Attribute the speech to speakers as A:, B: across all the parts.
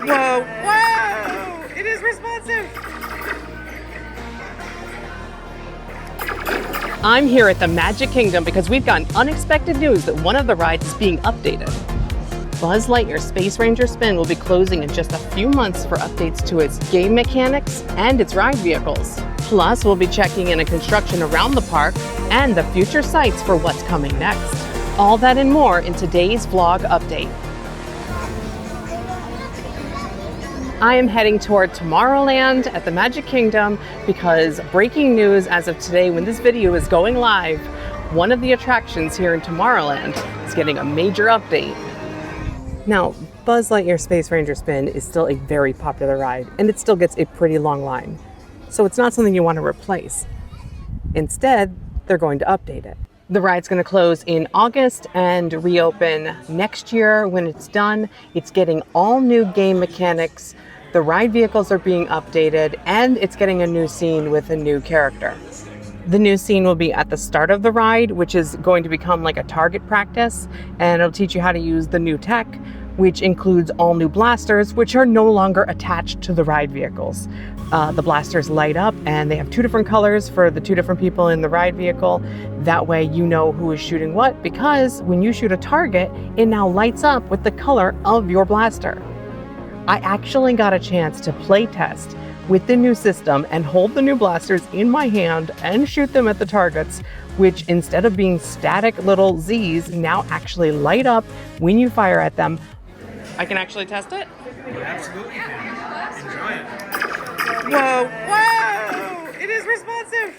A: Whoa, whoa! It is responsive! I'm here at the Magic Kingdom because we've gotten unexpected news that one of the rides is being updated. Buzz Lightyear Space Ranger Spin will be closing in just a few months for updates to its game mechanics and its ride vehicles. Plus, we'll be checking in on construction around the park and the future sites for what's coming next. All that and more in today's vlog update. I am heading toward Tomorrowland at the Magic Kingdom because breaking news as of today when this video is going live, one of the attractions here in Tomorrowland is getting a major update. Now, Buzz Lightyear Space Ranger Spin is still a very popular ride and it still gets a pretty long line. So it's not something you want to replace. Instead, they're going to update it. The ride's going to close in August and reopen next year when it's done. It's getting all new game mechanics. The ride vehicles are being updated and it's getting a new scene with a new character. The new scene will be at the start of the ride, which is going to become like a target practice, and it'll teach you how to use the new tech, which includes all new blasters, which are no longer attached to the ride vehicles. The blasters light up and they have two different colors for the two different people in the ride vehicle. That way you know who is shooting what, because when you shoot a target, it now lights up with the color of your blaster. I actually got a chance to play test with the new system and hold the new blasters in my hand and shoot them at the targets, which instead of being static little Z's, now actually light up when you fire at them. I can actually test it?
B: Absolutely can. Enjoy it.
A: Whoa, whoa! It is responsive!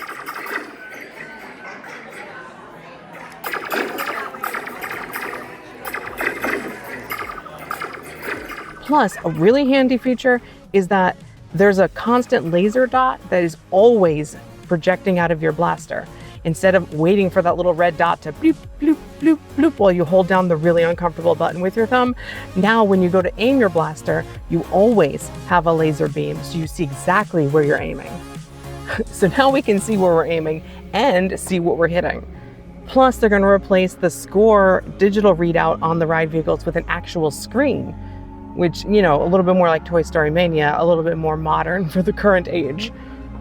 A: Plus, a really handy feature is that there's a constant laser dot that is always projecting out of your blaster. Instead of waiting for that little red dot to bloop, bloop, bloop, bloop while you hold down the really uncomfortable button with your thumb, now when you go to aim your blaster, you always have a laser beam, so you see exactly where you're aiming. So now we can see where we're aiming and see what we're hitting. Plus, they're going to replace the score digital readout on the ride vehicles with an actual screen, which, you know, a little bit more like Toy Story Mania, a little bit more modern for the current age.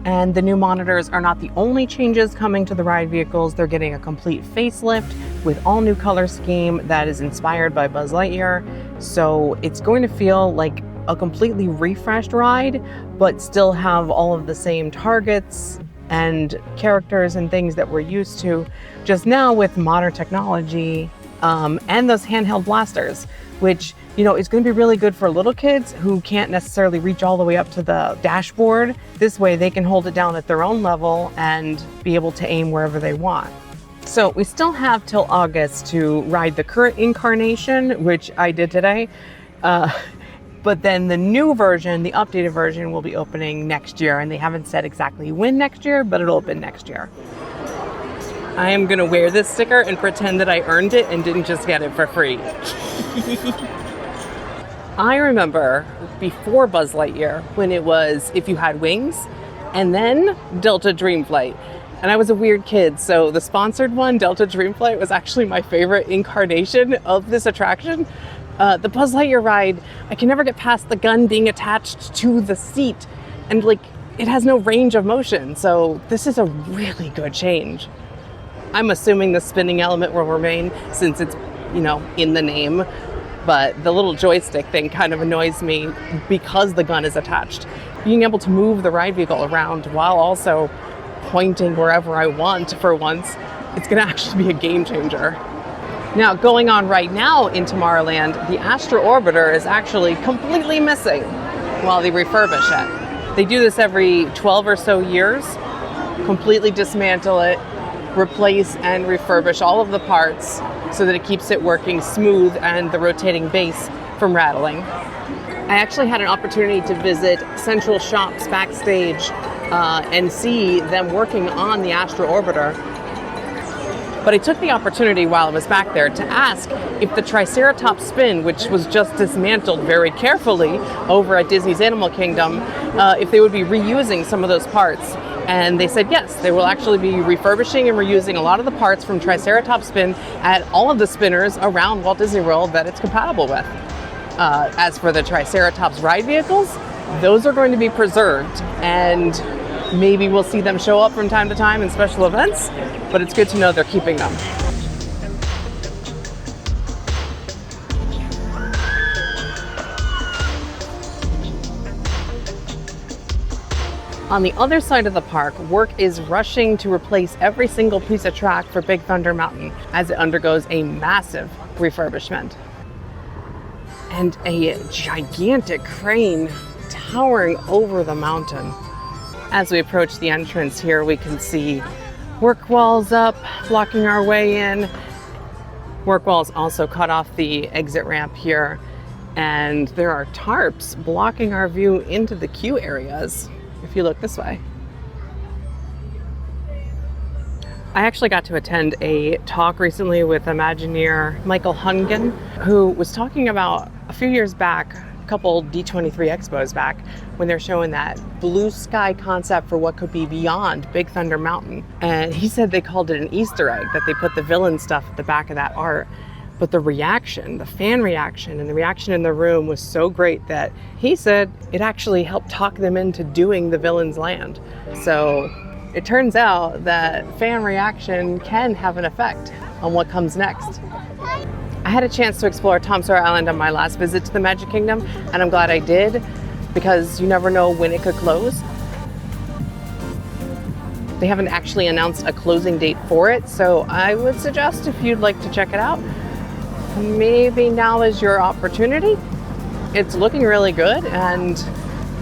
A: And the new monitors are not the only changes coming to the ride vehicles. They're getting a complete facelift with all new color scheme that is inspired by Buzz Lightyear. So it's going to feel like a completely refreshed ride, but still have all of the same targets and characters and things that we're used to, just now with modern technology and those handheld blasters, which, you know, is going to be really good for little kids who can't necessarily reach all the way up to the dashboard. This way they can hold it down at their own level and be able to aim wherever they want. So we still have till August to ride the current incarnation, which I did today. But then the new version, the updated version, will be opening next year, and they haven't said exactly when next year, but it'll open next year. I am gonna wear this sticker and pretend that I earned it and didn't just get it for free. I remember before Buzz Lightyear when it was If You Had Wings and then Delta Dreamflight. And I was a weird kid, so the sponsored one, Delta Dreamflight, was actually my favorite incarnation of this attraction. The Buzz Lightyear ride, I can never get past the gun being attached to the seat, and like, it has no range of motion, so this is a really good change. I'm assuming the spinning element will remain since it's, you know, in the name, but the little joystick thing kind of annoys me because the gun is attached. Being able to move the ride vehicle around while also pointing wherever I want for once, it's gonna actually be a game changer. Now, going on right now in Tomorrowland, the Astro Orbiter is actually completely missing while they refurbish it. They do this every 12 or so years, completely dismantle it, replace and refurbish all of the parts so that it keeps it working smooth and the rotating base from rattling. I actually had an opportunity to visit Central Shops backstage and see them working on the Astro Orbiter. But I took the opportunity while I was back there to ask if the Triceratops spin, which was just dismantled very carefully over at Disney's Animal Kingdom, if they would be reusing some of those parts. And they said yes, they will actually be refurbishing and reusing a lot of the parts from Triceratops spin at all of the spinners around Walt Disney World that it's compatible with. As for the Triceratops ride vehicles, those are going to be preserved, and maybe we'll see them show up from time to time in special events, but it's good to know they're keeping them. On the other side of the park, work is rushing to replace every single piece of track for Big Thunder Mountain as it undergoes a massive refurbishment. And a gigantic crane towering over the mountain. As we approach the entrance here, we can see work walls up, blocking our way in. Work walls also cut off the exit ramp here, and there are tarps blocking our view into the queue areas. If you look this way. I actually got to attend a talk recently with Imagineer Michael Hungen, who was talking about a few years back, a couple D23 expos back, when they're showing that blue sky concept for what could be beyond Big Thunder Mountain. And he said they called it an Easter egg, that they put the villain stuff at the back of that art. But the reaction, the fan reaction and the reaction in the room was so great that he said it actually helped talk them into doing the Villain's Land. So it turns out that fan reaction can have an effect on what comes next. I had a chance to explore Tom Sawyer Island on my last visit to the Magic Kingdom, and I'm glad I did, because you never know when it could close. They haven't actually announced a closing date for it, so I would suggest if you'd like to check it out, maybe now is your opportunity. It's looking really good, and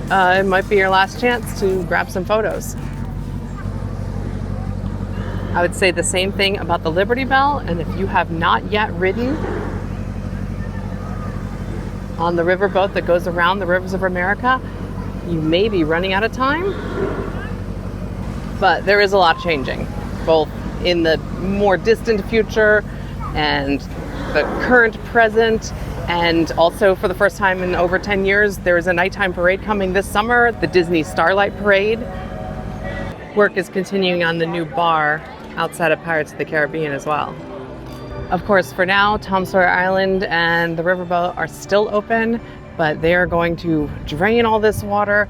A: it might be your last chance to grab some photos. I would say the same thing about the Liberty Bell, and if you have not yet ridden on the riverboat that goes around the rivers of America, you may be running out of time, but there is a lot changing, both in the more distant future and the current present, and also for the first time in over 10 years, there is a nighttime parade coming this summer, the Disney Starlight Parade. Work is continuing on the new bar outside of Pirates of the Caribbean as well. Of course, for now, Tom Sawyer Island and the riverboat are still open, but they are going to drain all this water,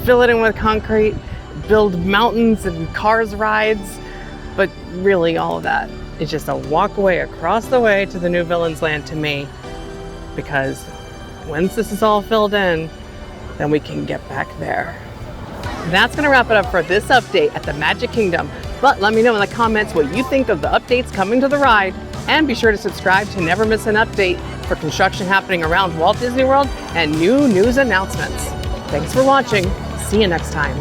A: fill it in with concrete, build mountains and cars rides, but really all of that is just a walkway across the way to the new Villain's Land to me, because once this is all filled in, then we can get back there. That's gonna wrap it up for this update at the Magic Kingdom, but let me know in the comments what you think of the updates coming to the ride, and be sure to subscribe to never miss an update for construction happening around Walt Disney World and new news announcements. Thanks for watching. See you next time.